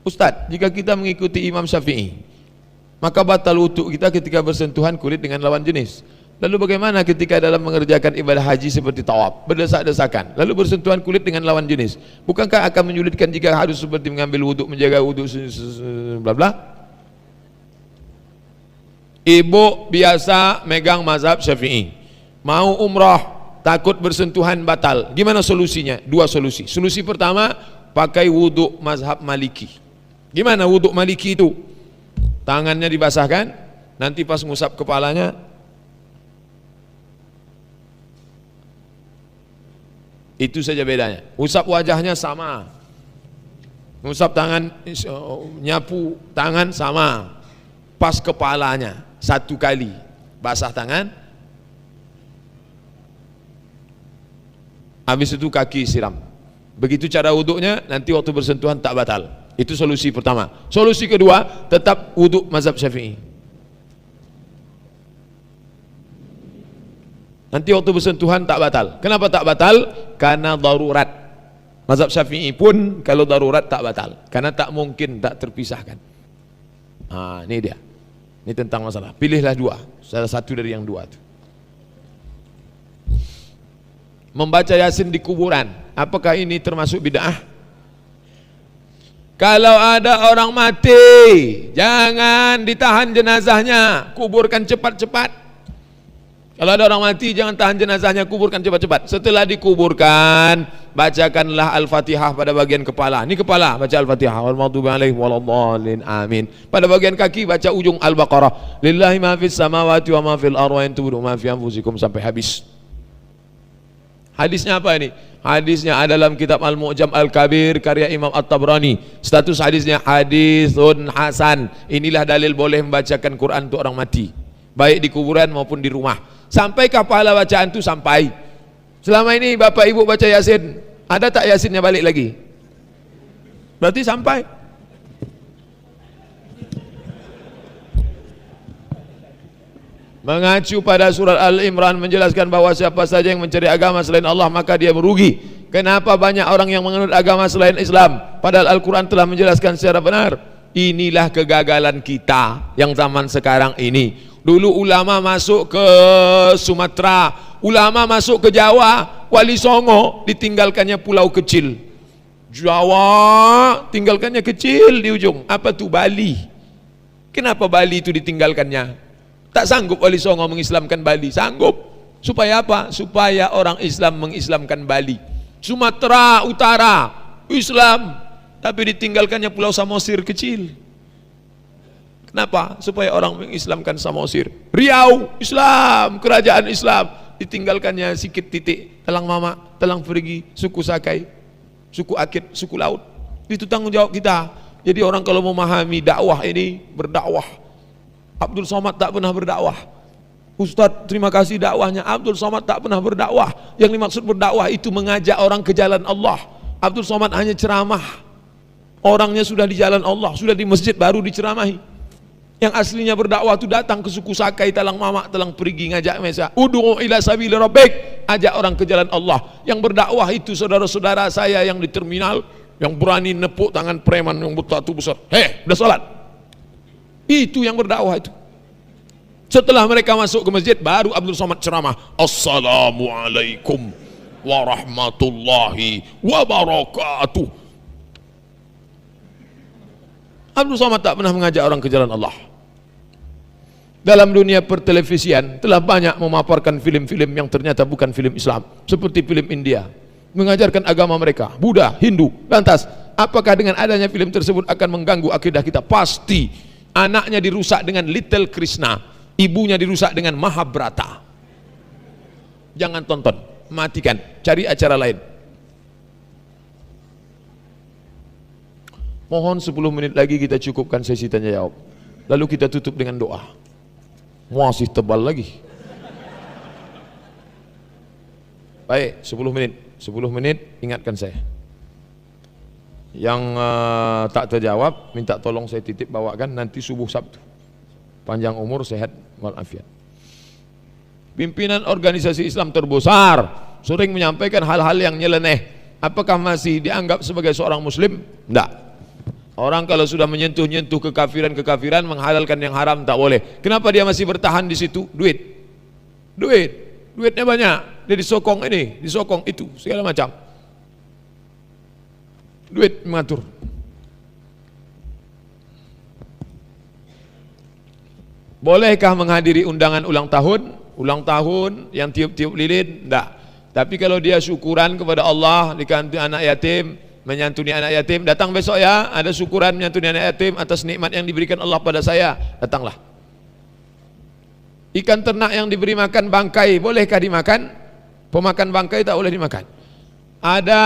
Ustaz, jika kita mengikuti Imam Syafi'i, maka batal wudu kita ketika bersentuhan kulit dengan lawan jenis. Lalu bagaimana ketika dalam mengerjakan ibadah haji seperti tawaf, berdesak-desakan, lalu bersentuhan kulit dengan lawan jenis? Bukankah akan menyulitkan jika harus seperti mengambil wudu, menjaga wudu, bla bla? Ibu biasa megang mazhab Syafi'i, mau umrah takut bersentuhan batal, gimana solusinya? Dua solusi. Solusi pertama, pakai wudhu mazhab Maliki. Gimana wudhu Maliki itu? Tangannya dibasahkan, nanti pas ngusap kepalanya itu saja bedanya. Usap wajahnya sama, ngusap tangan, nyapu tangan sama, pas kepalanya satu kali basah tangan, habis itu kaki siram. Begitu cara wuduknya, nanti waktu bersentuhan tak batal. Itu solusi pertama. Solusi kedua, tetap wuduk mazhab Syafi'i. Nanti waktu bersentuhan tak batal. Kenapa tak batal? Karena darurat. Mazhab Syafi'i pun kalau darurat tak batal, karena tak mungkin tak terpisahkan. Ini dia. Ini tentang masalah. Pilihlah dua, salah satu dari yang dua itu. Membaca Yasin di kuburan, apakah ini termasuk bid'ah? Kalau ada orang mati, jangan ditahan jenazahnya, kuburkan cepat-cepat. Kalau ada orang mati, jangan tahan jenazahnya, kuburkan cepat-cepat. Setelah dikuburkan, bacakanlah Al-Fatihah pada bagian kepala. Ini kepala, baca Al-Fatihah. Wal maghdubi alaihim waladdallin, amin. Pada bagian kaki, baca ujung Al-Baqarah. Lillahi ma fis samawati wa ma fil ardi wa in tubdu ma fi anfusikum, sampai habis. Hadisnya apa ini? Hadisnya ada dalam kitab Al-Mu'jam Al-Kabir karya Imam At-Tabrani. Status hadisnya hadisun hasan. Inilah dalil boleh membacakan Quran untuk orang mati, baik di kuburan maupun di rumah. Sampaikah pahala bacaan itu? Sampai. Selama ini bapak ibu baca Yasin, ada tak Yasinnya balik lagi? Berarti sampai. Mengacu pada surat Al-Imran menjelaskan bahwa siapa saja yang mencari agama selain Allah maka dia merugi. Kenapa banyak orang yang menganut agama selain Islam? Padahal Al-Quran telah menjelaskan secara benar. Inilah kegagalan kita yang zaman sekarang ini. Dulu ulama masuk ke Sumatera, ulama masuk ke Jawa, Wali Songo ditinggalkannya pulau kecil. Jawa tinggalkannya kecil di ujung. Apa tuh? Bali. Kenapa Bali itu ditinggalkannya? Tak sanggup Wali Songo mengislamkan Bali. Sanggup. Supaya apa? Supaya orang Islam mengislamkan Bali. Sumatera Utara Islam, tapi ditinggalkannya pulau Samosir kecil. Kenapa? Supaya orang mengislamkan Samosir. Riau Islam, kerajaan Islam, ditinggalkannya sikit titik. Telang Mama, Telang Perigi, suku Sakai, suku Akit, suku Laut. Itu tanggung jawab kita. Jadi orang kalau memahami dakwah ini, berdakwah. Abdul Somad tak pernah berdakwah. Ustadz terima kasih dakwahnya. Abdul Somad tak pernah berdakwah. Yang dimaksud berdakwah itu mengajak orang ke jalan Allah. Abdul Somad hanya ceramah. orangnya sudah di jalan Allah, sudah di masjid baru diceramahi. Yang aslinya berdakwah itu datang ke suku Sakai, talang mamak, talang perigi, ngajak mesa. Ud'u ila sabili rabbik, ajak orang ke jalan Allah. Yang berdakwah itu saudara-saudara saya yang di terminal, yang berani nepuk tangan preman yang bertatu besar. Hei, udah salat. Itu yang berdakwah itu. Setelah mereka masuk ke masjid, baru Abdul Somad ceramah. Assalamualaikum warahmatullahi wabarakatuh. Abdul Somad tak pernah mengajak orang ke jalan Allah. Dalam dunia pertelevisian telah banyak memaparkan film-film yang ternyata bukan film Islam, seperti film India, mengajarkan agama mereka, Buddha, Hindu. Lantas, apakah dengan adanya film tersebut akan mengganggu akidah kita? Pasti. Anaknya dirusak dengan Little Krishna, ibunya dirusak dengan Mahabharata. Jangan tonton, matikan, cari acara lain. Mohon 10 menit lagi kita cukupkan sesi tanya jawab, lalu kita tutup dengan doa. Masih tebal lagi. Baik, 10 menit. 10 menit ingatkan saya. Yang tak terjawab minta tolong saya titip bawakan nanti subuh Sabtu. Panjang umur, sehat walafiat. Pimpinan organisasi Islam terbesar sering menyampaikan hal-hal yang nyeleneh. Apakah masih dianggap sebagai seorang muslim? Tidak. Orang kalau sudah menyentuh-nyentuh kekafiran-kekafiran, menghalalkan yang haram, tak boleh. Kenapa dia masih bertahan di situ? Duitnya banyak. Dia disokong ini, disokong itu, segala macam. Duit mengatur. Bolehkah menghadiri undangan ulang tahun? Ulang tahun yang tiup-tiup lilin? Tidak. Tapi kalau dia syukuran kepada Allah, dikandung anak yatim, menyantuni anak yatim, datang besok ya, ada syukuran menyantuni anak yatim atas nikmat yang diberikan Allah pada saya, datanglah. Ikan ternak yang diberi makan bangkai, bolehkah dimakan? Pemakan bangkai tak boleh dimakan. Ada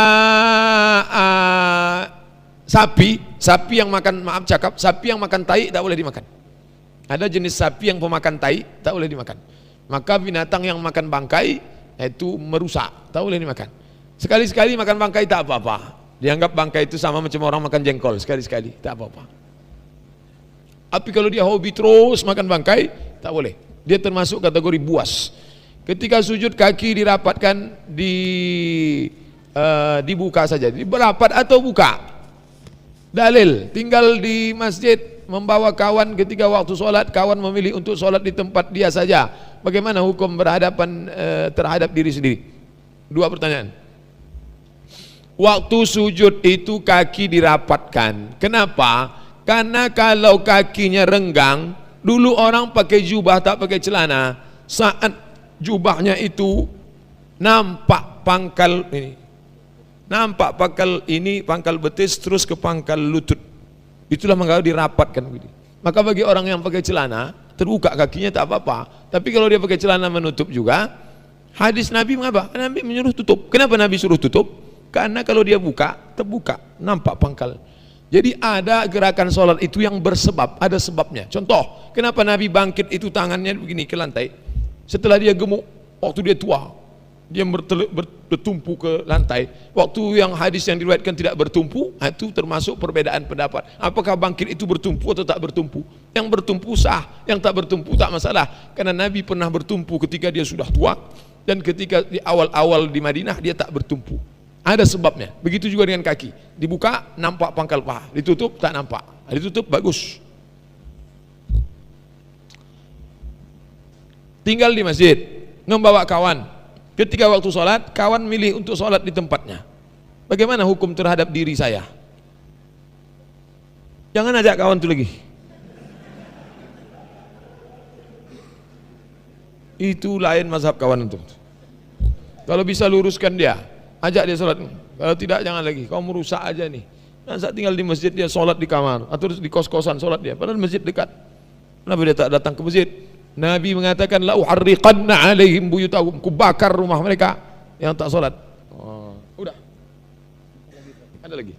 sapi yang makan, sapi yang makan tai tak boleh dimakan. Ada jenis sapi yang pemakan tai, tak boleh dimakan. Maka binatang yang makan bangkai itu merusak, tak boleh dimakan. Sekali-sekali makan bangkai tak apa-apa. Dianggap bangkai itu sama macam orang makan jengkol, sekali-sekali, tak apa-apa. Tapi kalau dia hobi terus makan bangkai, tak boleh. Dia termasuk kategori buas. Ketika sujud kaki dirapatkan, dibuka saja, berapat atau buka. Dalil, tinggal di masjid, membawa kawan ketika waktu sholat, kawan memilih untuk sholat di tempat dia saja. Bagaimana hukum berhadapan terhadap diri sendiri? 2 pertanyaan. Waktu sujud itu kaki dirapatkan. Kenapa? Karena kalau kakinya renggang, dulu orang pakai jubah tak pakai celana, saat jubahnya itu nampak pangkal ini, nampak pangkal ini, pangkal betis terus ke pangkal lutut. Itulah mengapa dirapatkan. Maka bagi orang yang pakai celana, terbuka kakinya tak apa-apa. Tapi kalau dia pakai celana menutup juga, hadis Nabi mengapa? Nabi menyuruh tutup. Kenapa Nabi suruh tutup? Karena kalau dia buka, terbuka, nampak pangkal. Jadi ada gerakan sholat itu yang bersebab, ada sebabnya. Contoh, kenapa Nabi bangkit itu tangannya begini ke lantai? Setelah dia gemuk, waktu dia tua, dia bertumpu ke lantai. Waktu yang hadis yang diriwayatkan tidak bertumpu, itu termasuk perbedaan pendapat. Apakah bangkit itu bertumpu atau tak bertumpu? Yang bertumpu sah, yang tak bertumpu tak masalah. Karena Nabi pernah bertumpu ketika dia sudah tua, dan ketika di awal-awal di Madinah dia tak bertumpu. Ada sebabnya. Begitu juga dengan kaki. Dibuka nampak pangkal paha, ditutup tak nampak. Ditutup bagus. Tinggal di masjid, membawa kawan. Ketika waktu sholat, kawan milih untuk sholat di tempatnya. Bagaimana hukum terhadap diri saya? Jangan ajak kawan itu lagi. Itu lain mazhab kawan itu. Kalau bisa luruskan dia, ajak dia sholat. Kalau tidak jangan lagi. Kau merusak aja nih. Saat tinggal di masjid dia sholat di kamar atau di kos-kosan sholat dia. Padahal masjid dekat. Kenapa dia tak datang ke masjid? Nabi mengatakan la uharriqanna alaihim buyutahum, ku bakar rumah mereka yang tak sholat. Udah. Ada lagi.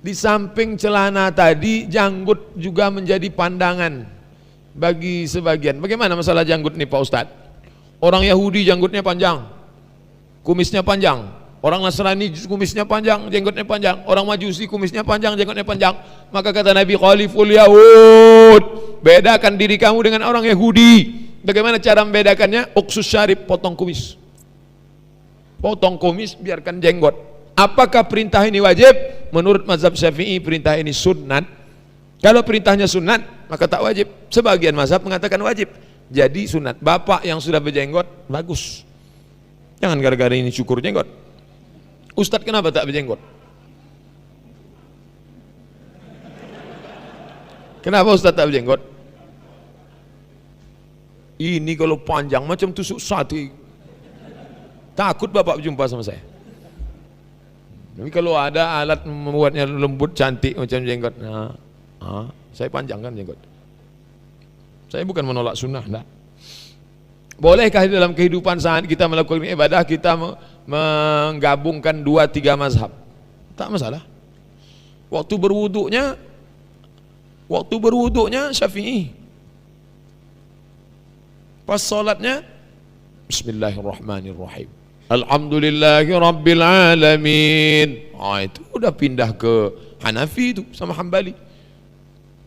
Di samping celana tadi, janggut juga menjadi pandangan bagi sebagian. Bagaimana masalah janggut nih Pak Ustadz? Orang Yahudi janggutnya panjang, kumisnya panjang, Orang Nasrani kumisnya panjang, jenggotnya panjang. Orang Majusi kumisnya panjang, jenggotnya panjang. Maka kata Nabi, khaliful Yahud, bedakan diri kamu dengan orang Yahudi. Bagaimana cara membedakannya? Uksus syarib, potong kumis. Potong kumis, biarkan jenggot. Apakah perintah ini wajib? Menurut mazhab Syafi'i, perintah ini sunat. Kalau perintahnya sunat, maka tak wajib. Sebagian mazhab mengatakan wajib. Jadi sunat. Bapak yang sudah berjenggot, bagus. Jangan gara-gara ini syukur jenggot. Ustadz kenapa tak berjenggot? Kenapa Ustadz tak berjenggot? Ini kalau panjang macam tusuk sate. Takut bapak berjumpa sama saya. Tapi kalau ada alat membuatnya lembut cantik macam jenggot, saya panjangkan jenggot. Saya bukan menolak sunnah, enggak. Bolehkah dalam kehidupan saat kita melakukan ibadah kita menggabungkan 2-3 mazhab? Tak masalah. Waktu berwuduknya Syafi'i. Pas salatnya Bismillahirrahmanirrahim. Alhamdulillahi Rabbil Alamin. Itu udah pindah ke Hanafi itu sama Hambali.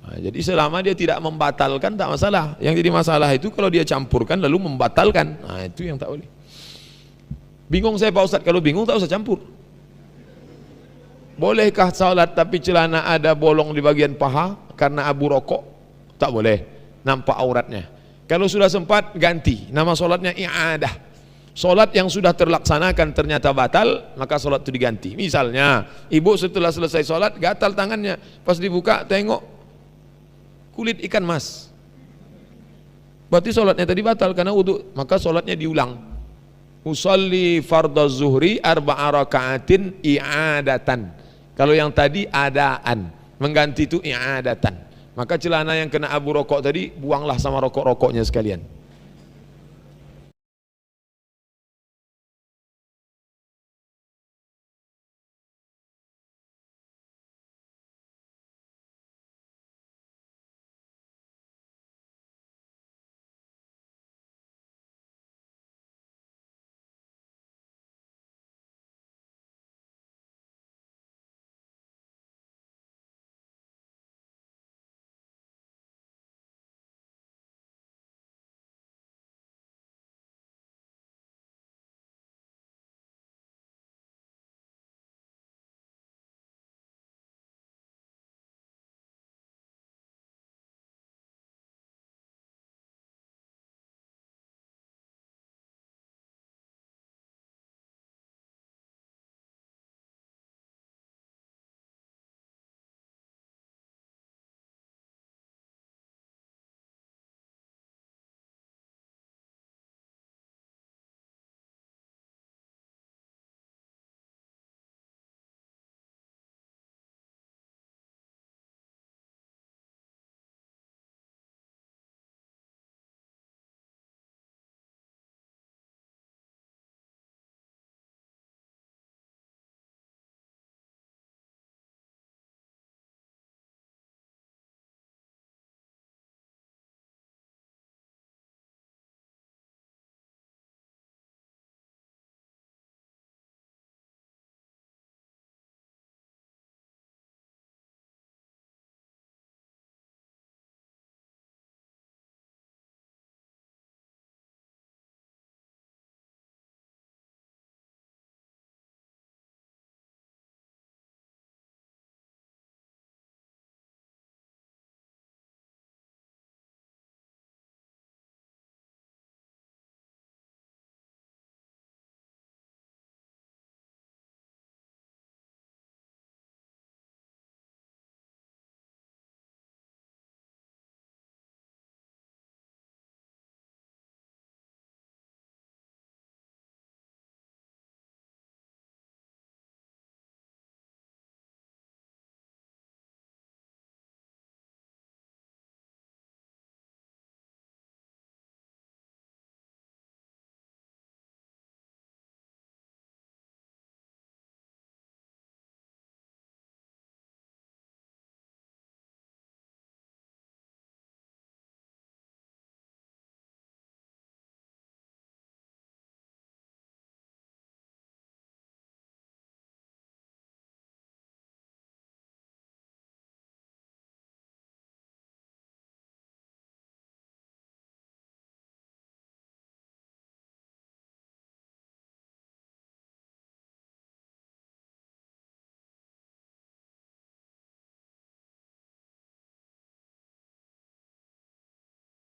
Jadi selama dia tidak membatalkan tak masalah. Yang jadi masalah itu kalau dia campurkan lalu membatalkan. Itu yang tak boleh. Bingung saya Pak Ustadz, kalau bingung tak usah campur. Bolehkah salat tapi celana ada bolong di bagian paha karena abu rokok? Tak boleh, nampak auratnya. Kalau sudah sempat ganti, nama salatnya i'adah. Salat yang sudah terlaksanakan ternyata batal, maka salat itu diganti. Misalnya, ibu setelah selesai salat gatal tangannya, pas dibuka tengok kulit ikan mas, berarti sholatnya tadi batal karena wudhu, maka sholatnya diulang. Usolli fardhu zuhri 4 raka'atin i'adatan. Kalau yang tadi adaan, mengganti itu i'adatan. Maka celana yang kena abu rokok tadi buanglah sama rokok-rokoknya sekalian.